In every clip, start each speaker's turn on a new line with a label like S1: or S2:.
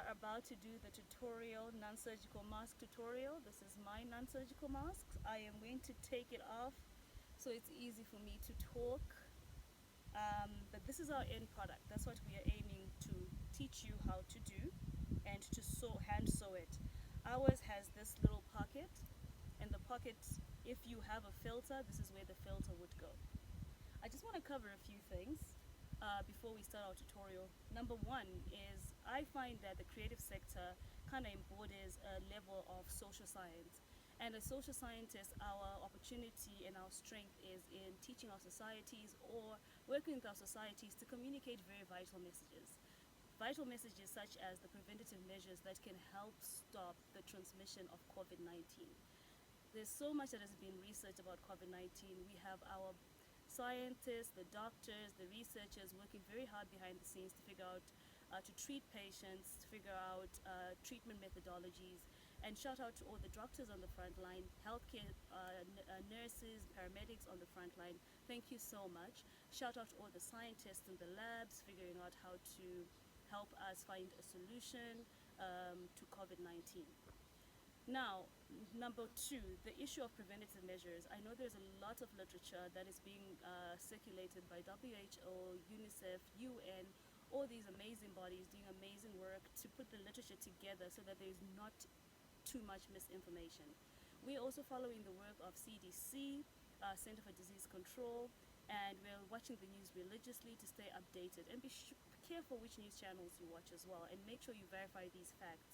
S1: are about to do the tutorial, non-surgical mask tutorial. This is my non-surgical mask. I am going to take it off so it's easy for me to talk. But this is our end product. That's what we are aiming to teach you how to do and to hand sew it. Ours has this little pocket, and the pocket, if you have a filter, this is where the filter would go. I just want to cover a few things before we start our tutorial. Number one is I find that the creative sector kind of embodies a level of social science. And as social scientists, our opportunity and our strength is in teaching our societies or working with our societies to communicate very vital messages. Vital messages such as the preventative measures that can help stop the transmission of COVID-19. There's so much that has been researched about COVID-19. We have our scientists, the doctors, the researchers working very hard behind the scenes to figure out, to treat patients, to figure out treatment methodologies. And shout out to all the doctors on the front line, healthcare nurses, paramedics on the front line. Thank you so much. Shout out to all the scientists in the labs figuring out how to help us find a solution to COVID-19. Now, number two, the issue of preventative measures. I know there's a lot of literature that is being circulated by WHO, UNICEF, UN, all these amazing bodies doing amazing work to put the literature together so that there's not too much misinformation. We're also following the work of CDC, Center for Disease Control, and we're watching the news religiously to stay updated. And be careful which news channels you watch as well, and make sure you verify these facts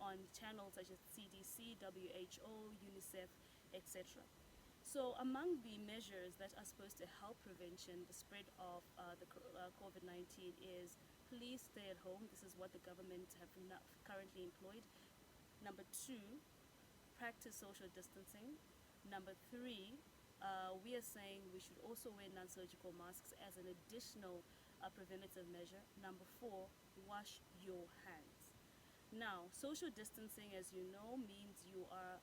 S1: on channels such as CDC, WHO, UNICEF, etc. So among the measures that are supposed to help prevention the spread of the COVID-19 is please stay at home. This is what the government have currently employed. Number two, practice social distancing. Number three, we are saying we should also wear non-surgical masks as an additional preventative measure. Number four, wash your hands. Now, social distancing, as you know, means you are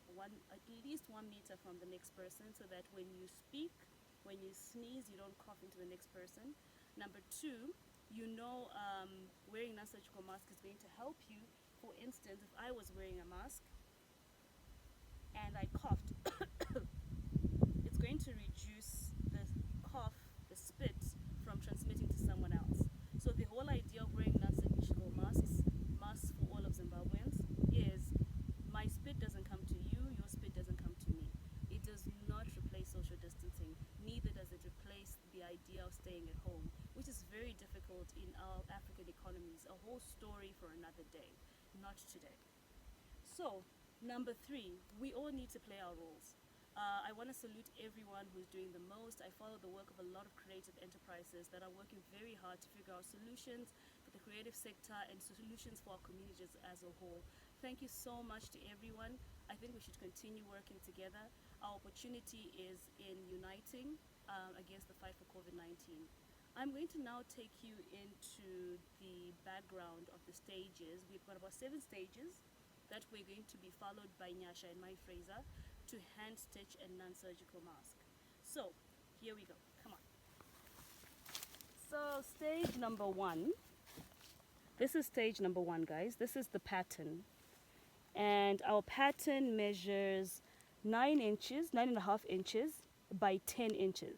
S1: at least 1 meter from the next person so that when you speak, when you sneeze, you don't cough into the next person. Number two, wearing non-surgical mask is going to help you. For instance, if I was wearing a mask and I coughed, it's going to reduce the cough, the spit, from transmitting to someone else. So the whole idea of wearing non-surgical masks for all of Zimbabweans is my spit doesn't come to you, your spit doesn't come to me. It does not replace social distancing, neither does it replace the idea of staying at home, which is very difficult in our African economies. A whole story for another day, not today. So, number three, we all need to play our roles. I want to salute everyone who's doing the most. I follow the work of a lot of creative enterprises that are working very hard to figure out solutions for the creative sector and solutions for our communities as a whole. Thank you so much to everyone. I think we should continue working together. Our opportunity is in uniting against the fight for COVID-19. I'm going to now take you into the background of the stages. We've got about 7 stages that we're going to be followed by Nyasha and my Fraser to hand stitch a non-surgical mask. So here we go, come on. So stage number 1, this is stage number 1, guys. This is the pattern, and our pattern measures 9.5 inches by 10 inches.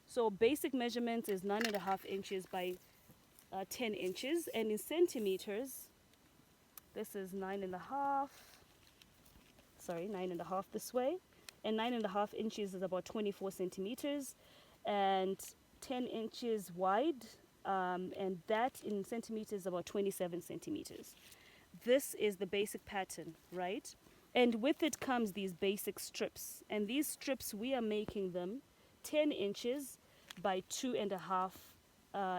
S1: So basic measurement is 9.5 inches by 10 inches, and in centimeters, this is 9.5 this way, and 9.5 inches is about 24 centimeters, and 10 inches wide, and that in centimeters is about 27 centimeters. This is the basic pattern, right? And with it comes these basic strips, and these strips, we are making them 10 inches by 2.5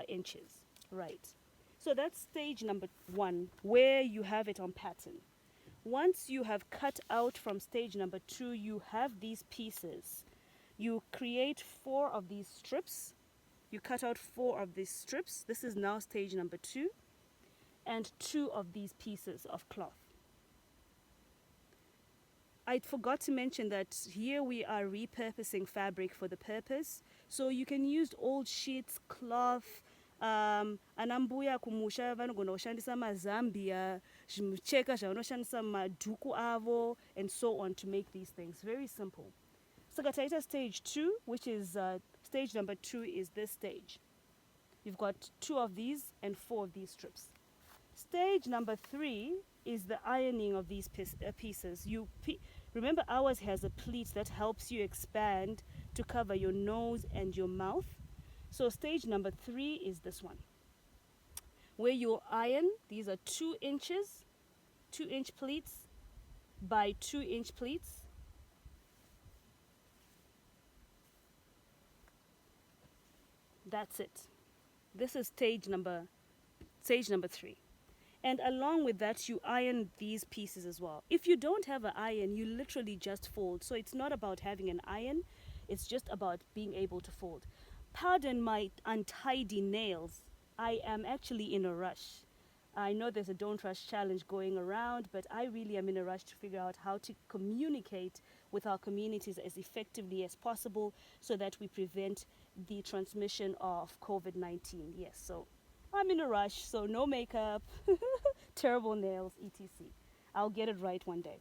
S1: inches, right? So that's stage number 1, where you have it on pattern. Once you have cut out from stage number 2, you have these pieces. You create 4 of these strips. You cut out 4 of these strips. This is now stage number 2. And 2 of these pieces of cloth. I forgot to mention that here we are repurposing fabric for the purpose. So you can use old sheets, cloth, anambuya kumusha vanogona kushandisa mazambia, zvimucheka zvavanoshandisa madhuku avo, and so on to make these things. Very simple. Saka taita stage 2, which is stage number 2 is this stage. You've got 2 of these and 4 of these strips. Stage number 3 is the ironing of these pieces. Remember, ours has a pleat that helps you expand to cover your nose and your mouth. So stage number 3 is this one, where you iron. These are 2 inches, 2-inch pleats by 2-inch pleats. That's it. This is stage number 3. And along with that, you iron these pieces as well. If you don't have an iron, you literally just fold. So it's not about having an iron, it's just about being able to fold. Pardon my untidy nails. I am actually in a rush. I know there's a Don't Rush challenge going around, but I really am in a rush to figure out how to communicate with our communities as effectively as possible so that we prevent the transmission of COVID-19. Yes, so I'm in a rush, so no makeup, terrible nails, etc. I'll get it right one day.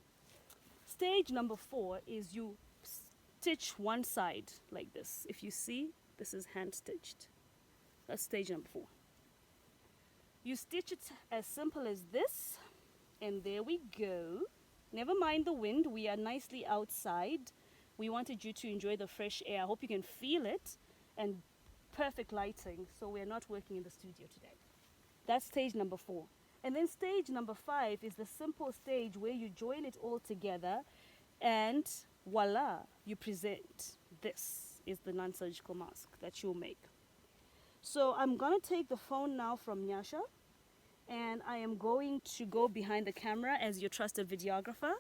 S1: Stage number 4 is you stitch one side like this. If you see, this is hand stitched. That's stage number 4. You stitch it as simple as this, and there we go. Never mind the wind, we are nicely outside. We wanted you to enjoy the fresh air. I hope you can feel it, and perfect lighting, so we're not working in the studio today. That's stage number 4. And then stage number 5 is the simple stage where you join it all together, and voila, you present. This is the non-surgical mask that you'll make. So I'm going to take the phone now from Nyasha, and I am going to go behind the camera as your trusted videographer.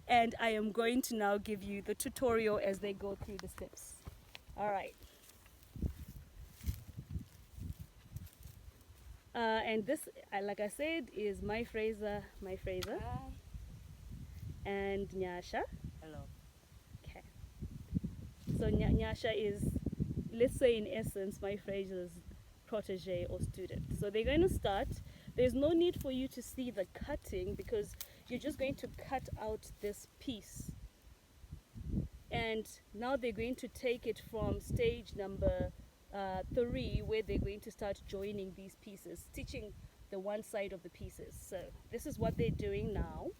S1: And I am going to now give you the tutorial as they go through the steps. All right. And this, like I said, is my Fraser,
S2: Hi.
S1: and Nyasha.
S2: Hello.
S1: Okay. So Nyasha is, let's say in essence, my Fraser's protege or student. So they're going to start. There's no need for you to see the cutting because you're just going to cut out this piece. And now they're going to take it from stage number 3, where they're going to start joining these pieces, stitching the one side of the pieces. So this is what they're doing now.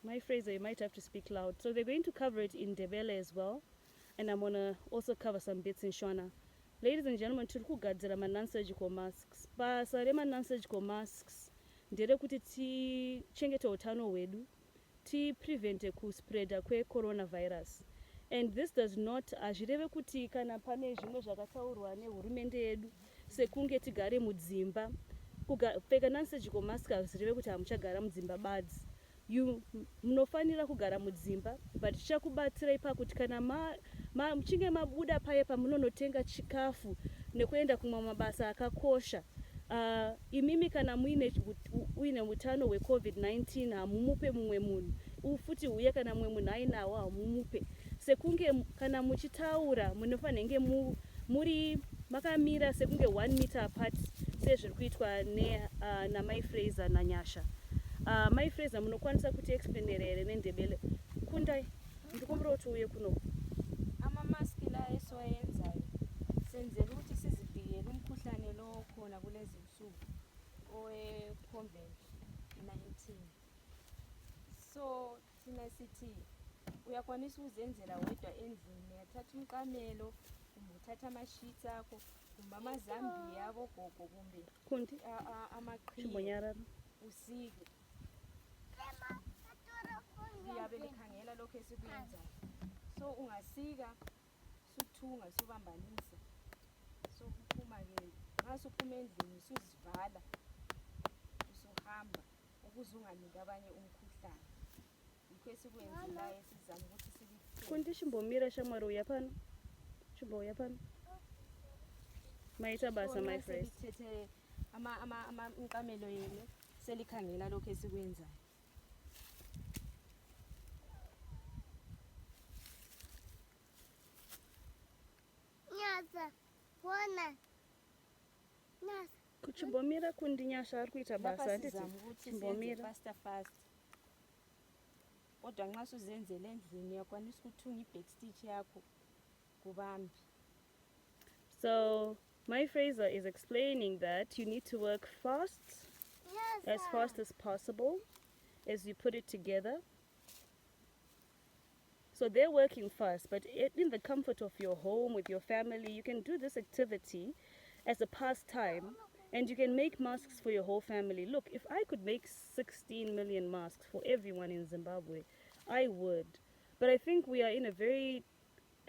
S1: My Fraser, you might have to speak loud. So they're going to cover it in Ndebele as well, and I'm gonna also cover some bits in Shona. Ladies and gentlemen, tiri kugadzira non-surgical masks. Basa non-surgical masks ndere kuti tichengete utano hwedu, prevent kuspreada coronavirus. And this does not azvireve kuti kana pane zvimwe zvakataurwa nehurumende yedu sekunge tigare mudzimba, kupfeka non-surgical mask azvireve kuti hamuchagara mudzimba badzi. Munofanira kugara mudzimba, but chichakubatsirai pakuti kana muchinge mabuda paye pamunonotenga chikafu nekuenda kumwa mabasa akakosha, imimi kana muine utano hweCovid-19 hamumupe mumwe munhu, futi uye kana mumwe munhu ainawo hamumupe. Sekunge kana muchitaura munofanenge muri makamira sekunge 1 meter apart sezviri kuitwa namai Fraser naNyasha. Mai Fraser munokwanisa kuti explainera here neNdebele. Kundai ndikumbira kuti uye kuno.
S2: Amamaski la esiwayenzayo senzela ukuthi sizivikele umkhuhlane lo okhona kulezi nsuku owe-COVID-19. So thina sithi uyakwanisa ukuzenzela wedwa endlini, uyathatha umqamelo, kumbe uthatha ama-sheets akho, kumbe amazambiya abogogo, kumbe amaqhiye usike. Liyabe likhangela lokho esikwenzayo. So ungasika suthunga subambanisa. So uphuma ke ngasuphuma endlini usuzivala usuhamba ukuze unganiki abanye umkhuhlane. Yikho esikwenzela esizama ukuthi sibike.
S1: Kundi chimbomira shamwari uya pano. Chimboya pano. Maita basa my friend.
S2: Sithethe umqamelo yenu selikhangela lokho esikwenzayo.
S1: chimbomira kundinyasha ari kuita basa
S2: lapha
S1: handiti
S2: sizama ukuthi senze
S1: chimbomira
S2: fast kodwa nxa suzenzele endlini uyakwanisa ukuthunga i-backstitch yakho kubambi.
S1: So my Fraser is explaining that you need to work fast, as fast as possible, as you put it together. So they're working fast, but in the comfort of your home with your family, you can do this activity as a pastime, and you can make masks for your whole family. Look, if I could make 16 million masks for everyone in Zimbabwe, I would. But I think we are in a very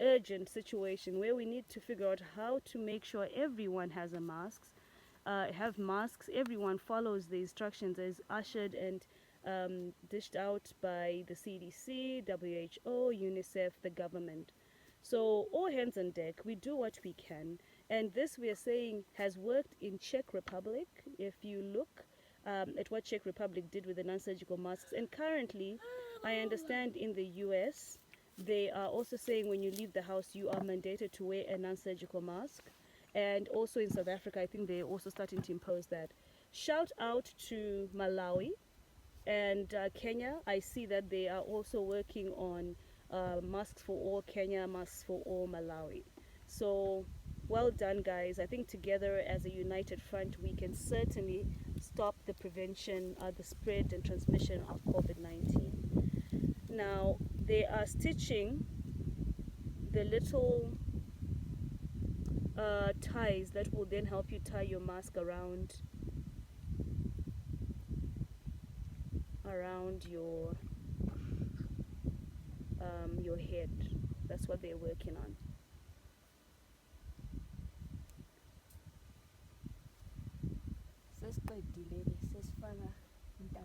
S1: urgent situation where we need to figure out how to make sure everyone has a mask, have masks, everyone follows the instructions as ushered and dished out by the CDC, WHO, UNICEF, the government. So all hands on deck, we do what we can. And this we are saying has worked in Czech Republic. If you look at what Czech Republic did with the non-surgical masks, and currently I understand in the US, they are also saying when you leave the house, you are mandated to wear a non-surgical mask. And also in South Africa, I think they're also starting to impose that. Shout out to Malawi and Kenya. I see that they are also working on masks for all Kenya, masks for all Malawi. So well done, guys. I think together as a united front, we can certainly stop the prevention, the spread and transmission of COVID-19. Now, they are stitching the little ties that will then help you tie your mask around your head. That's what they're working on.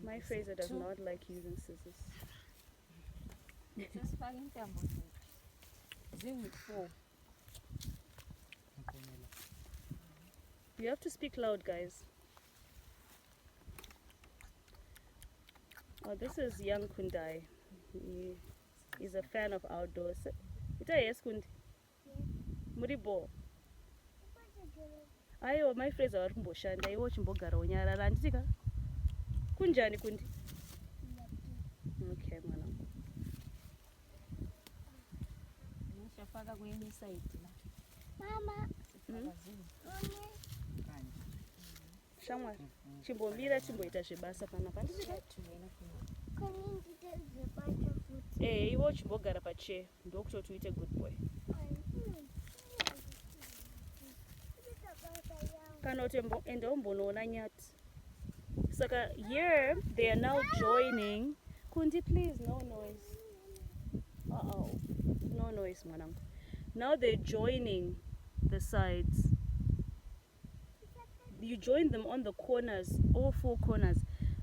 S1: My Fraser does not like using scissors. You have to speak loud, guys. Oh, this is young Kundai. He is a fan of outdoors. Ita yes Kundi? Muribo. Ayo, my Fraser ari kumboshanda iwo chimbogara unyarara anditika. Kunjani Kundi? Okay, mwana.
S2: Mama.
S1: Shamwa chimbomira chimboita zvebasa panapa anditika. Iwo chimbogara pachair ndokutoti uite good boy. Kana kuti ende umbonoona nyati. Saka here they are now joining. Kundi, please, no noise. No noise, mwanangu. Now they're joining the sides. You join them on the corners, all four corners.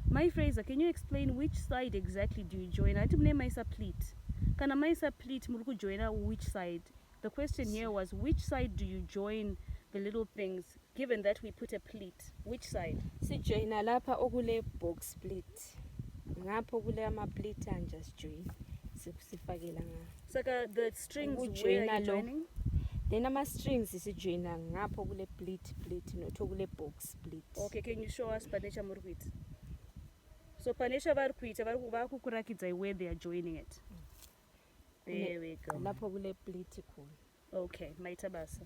S1: My Fraser, can you explain which side exactly do you join? I didn't maisa pleat. Kana maisa pleat muruku joina which side? The question here was which side do you join the little things, given that we put a pleat? Which side?
S2: Si joina lapha okule box split. Ngapho kule ama pleat anja join. Sifakela nga.
S1: Saka the strings where are you joining?
S2: Then ama strings sijoina ngapho kule pleat noto kule box split.
S1: Okay, can you show us panecha murkuita? So panecha vari kuita vari kukurakidza where they are joining it. There we go.
S2: Lapho kule pleat cool.
S1: Okay, maita basa.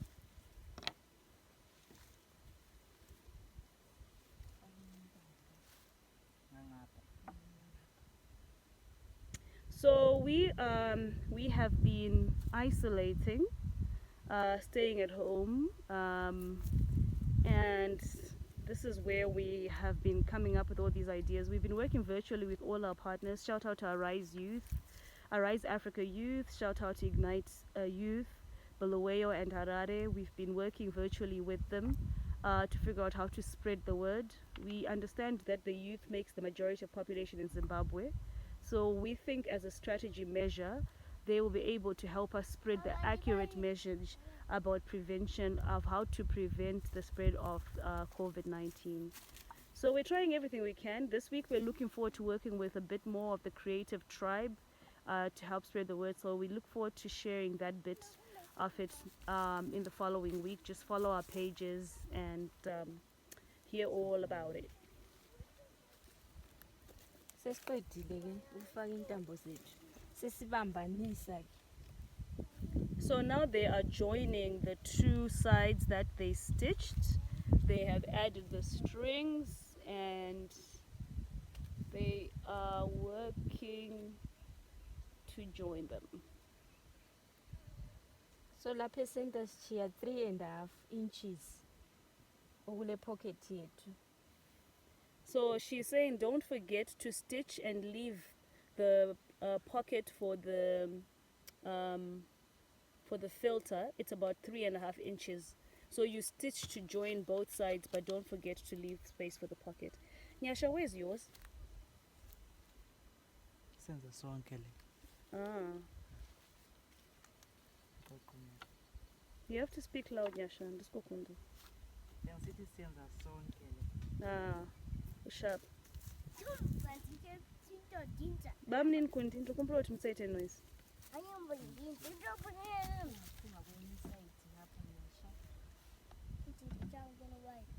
S1: So we have been isolating, staying at home, and this is where we have been coming up with all these ideas. We've been working virtually with all our partners. Shout out to Arise Youth, Arise Africa Youth, shout out to Ignite Youth, Bulawayo and Harare. We've been working virtually with them to figure out how to spread the word. We understand that the youth makes the majority of population in Zimbabwe. So we think as a strategy measure, they will be able to help us spread the accurate message about prevention, of how to prevent the spread of COVID-19. So we're trying everything we can. This week we're looking forward to working with a bit more of the creative tribe to help spread the word. So we look forward to sharing that bit of it in the following week. Just follow our pages and hear all about it.
S2: Sesiqedile ke ukufaka intambo zethu. Sesibambanisa ke.
S1: So now they are joining the two sides that they stitched. They have added the strings and they are working to join them.
S2: So lapha esenta sichiya 3.5 inches okule pocket yethu.
S1: So she's saying don't forget to stitch and leave the pocket for the filter. It's about 3.5 inches. So you stitch to join both sides, but don't forget to leave space for the pocket. Nyasha, where's yours?
S3: Senza sonke le.
S1: Ah. You have to speak loud, Nyasha. Ndisikokundu.
S3: Yangisithi senza sonke le.
S1: Ah. Sharp. Bamnin kundi ndokumbula uthi mthethe noise.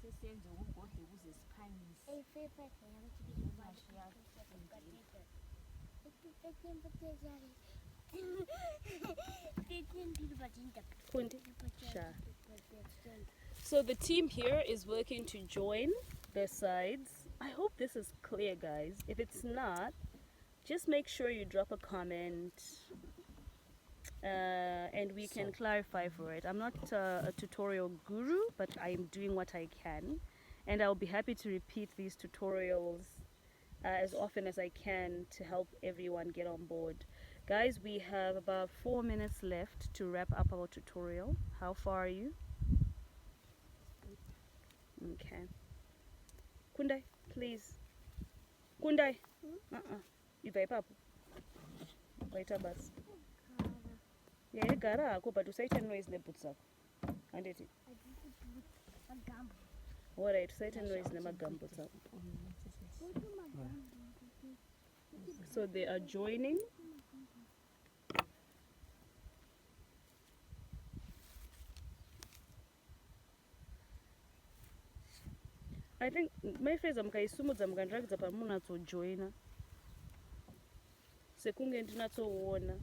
S2: Sesenze ugodle ukuze siphangise.
S1: Kundi. Sure. So the team here is working to join the sides. I hope this is clear, guys. If it's not, just make sure you drop a comment and we can clarify for it. I'm not a tutorial guru, but I'm doing what I can, and I'll be happy to repeat these tutorials as often as I can to help everyone get on board. Guys, we have about 4 minutes left to wrap up our tutorial. How far are you? Okay. Kundai, please. Kundai. Iva ipapo. Waita basi. Yeah, gara ako, but usaita noise neboots up. Andeti. Alright, usaita noise nemagambots up. So they are joining. I think my friends amkaisumudza mukandrakidza pamunatsojoina sekunge ndinatsoona.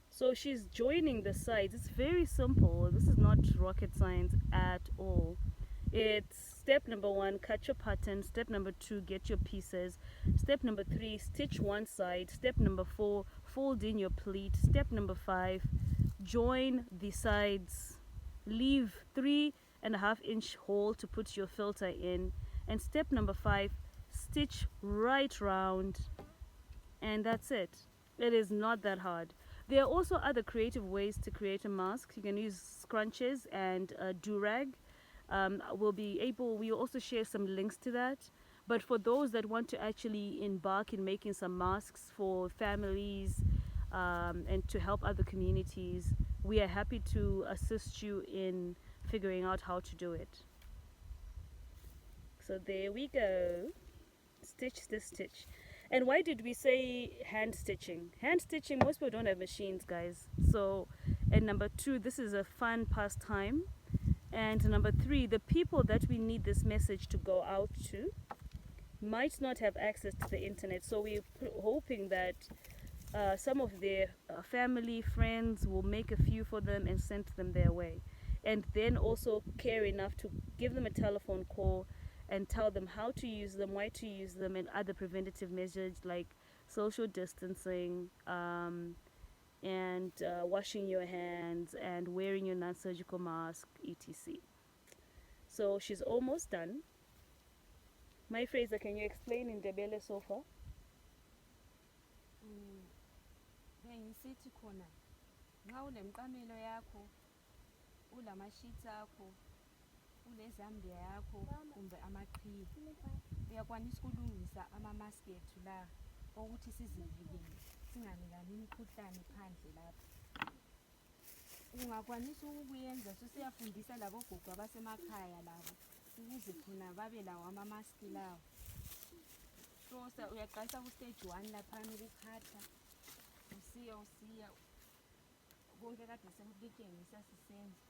S1: So she's joining the sides. It's very simple. This is not rocket science at all. It's step number 1, cut your pattern. Step number 2, get your pieces. Step number 3, stitch one side. Step number 4, fold in your pleat. Step number 5, join the sides. Leave 3.5 inch hole to put your filter in. And step number 5, stitch right round. And that's it. It is not that hard. There are also other creative ways to create a mask. You can use scrunches and a do-rag. We'll also share some links to that. But for those that want to actually embark in making some masks for families and to help other communities, we are happy to assist you in figuring out how to do it. So there we go. Stitch this stitch. And why did we say hand stitching? Hand stitching, most people don't have machines, guys. So, and number 2, this is a fun pastime. And number 3, the people that we need this message to go out to might not have access to the internet. So we're hoping that some of their family, friends will make a few for them and send them their way. And then also care enough to give them a telephone call and tell them how to use them, why to use them, and other preventative measures like social distancing and washing your hands and wearing your non-surgical mask, etc. So she's almost done. My Fraser, can you explain in Debele so far?
S2: Ngisithi khona nxa ulemqamelo yakho ulamashits akho ulezambia yakho kumbe amaqhiye uyakwanisa ukulungisa ama-mask ethu la ukuthi sizivikele singanikani imikhuhlane phandle lapha. Ungakwanisa ukuyenza sesiyafundisa labo gogo abasemakhaya labo ukuze khona babe lawo ama-mask lawo. So uyaqalisa ku-stage 1 laphana ukukhatha usiya konke kade sekutshengisa sisenza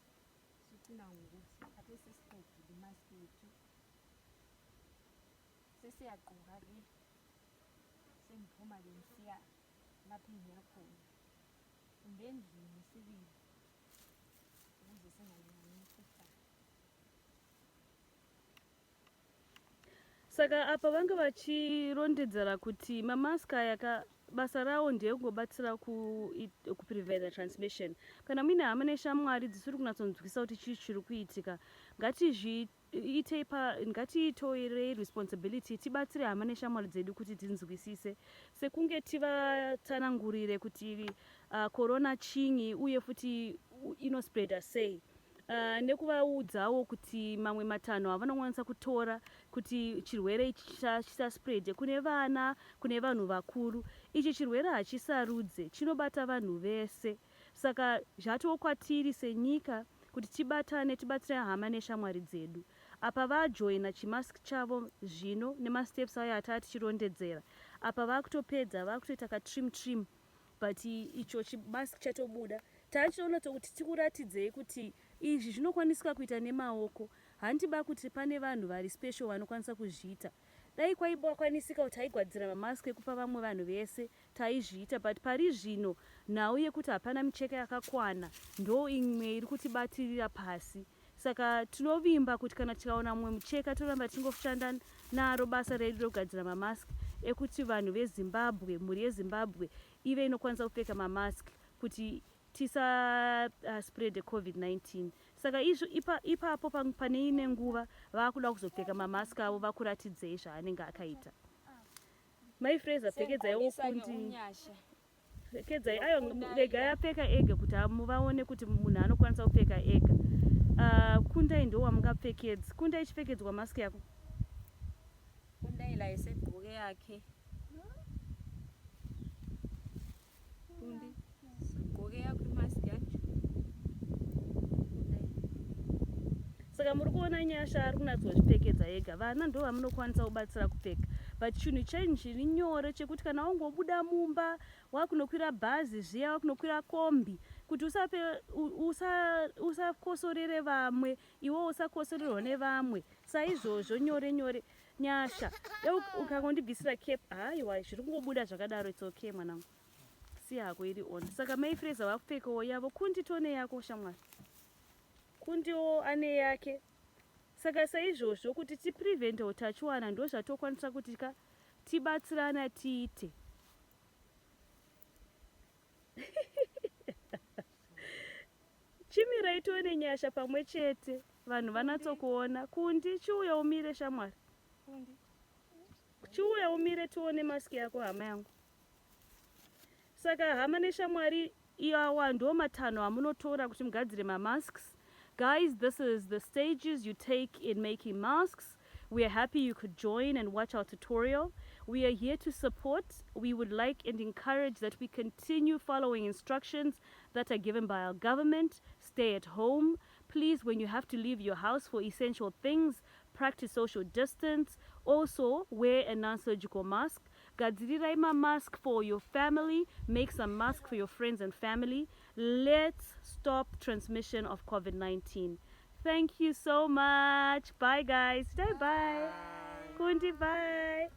S2: sifuna ngokuthi kade sesiqedile i-mask yethu sesiyagqoka ke sengiphuma ke ngisiya lapho engiya khona kumbe endlini sibili ukuze singalingani imikhuhlane.
S1: Saka apa vanga vachirondedzera kuti mamask aya basa rawo ndekungobatsira kupreventa transmission. Kana muine hama neshamwari dzisiri kunyatsonzwisisa kuti chii chiri kuitika, ngatiitorei responsibility tibatsire hama neshamwari dzedu kuti tinzwisise, sekunge tivatsanangurire kuti corona chinyi uye futi inospreada sei. Nekuvaudzawo kuti mamwe matanho avanokwanisa kutora kuti chirwere chisaspread kune vana, kune vanhu vakuru. Ichi chirwere hachisarudze, chinobata vanhu vese. Saka zvatowo kwatiri senyika kuti tibatane, tibatsire hama neshamwari dzedu. Apa vajoina chimask chavo zvino nemasteps ayo atatichirondedzera. Apa vakutopedza, vakutoita katrim but icho chimask chatobuda. Tachiona kuti tikuratidzei kuti izvi zvinokwanisika kuita nemaoko. Handiba kuti pane vanhu vari special vanokwanisa kuzviita. Dai kwaikwanisika kuti taigwadzira mamask ekupa vamwe vanhu vese taizviita, but pari zvino nhau yekuti hapana micheka yakakwana ndo imwe iri kutibatirira pasi. Saka tinovimba kuti kana tikaona mumwe mucheka toramba tingoshanda naro basa redu rokugadzira mamask ekuti vanhu veZimbabwe, mhuri yeZimbabwe ive inokwanisa kupfeka mamask kuti tisa spread COVID-19. Saka ipapo pane ine nguva vakuda kuzopfeka mamask avo vakuratidzei zvaanenge akaita. My Fraser, pfekedzaiwo kuti pfekedzai ayo rega yapfeka ega kuti muvaone kuti munhu anokwanisa kupfeka ega. Kundai ndo wamungapfekedza. Kundai ichipfekedzwa mask yako.
S2: Kundai la esegqoke yakhe. Kundi segqoke yakho imask yacho.
S1: Saka muri kuona nyasha ari kunatsozvipfekedza ega. Vana ndo vamunokwanisa kubatsira kupfeka. But chinhu chiri nyore chekuti kana wangobuda mumba, wakunokwira bhazi zviya, wakunokwira kombi, kuti usakosorere vamwe, iwe usakosorerwa nevamwe. Saizvozvo nyore nyasha. Ukangondibvisira cape, haiwa zviri kungobuda zvakadaro, it's okay mwanangu. Si yako iri on. Saka My Fraser vakupfekawo yavo, kundi tone yako shamwari. Kundiwo ane yake. Saka saizvozvo kuti tiprevente utachiwana ndo zvatokwanisa kuti tibatsirana tiite. Chimirai tione nyasha pamwe chete, vanhu vanatsokuona. Kundi chiuya umire shamwari. Chiuya umire tione mask yako hama yangu. Saka hama neshamwari iyawa ndo matanho amunotora kuti mugadzire mamasks. Guys, this is the stages you take in making masks. We are happy you could join and watch our tutorial. We are here to support. We would like and encourage that we continue following instructions that are given by our government. Stay at home. Please, when you have to leave your house for essential things, practice social distance. Also, wear a non-surgical mask. Gadzirirai mask for your family. Make some masks for your friends and family. Let's stop transmission of COVID-19. Thank you so much. Bye, guys. Bye. Kundi, bye.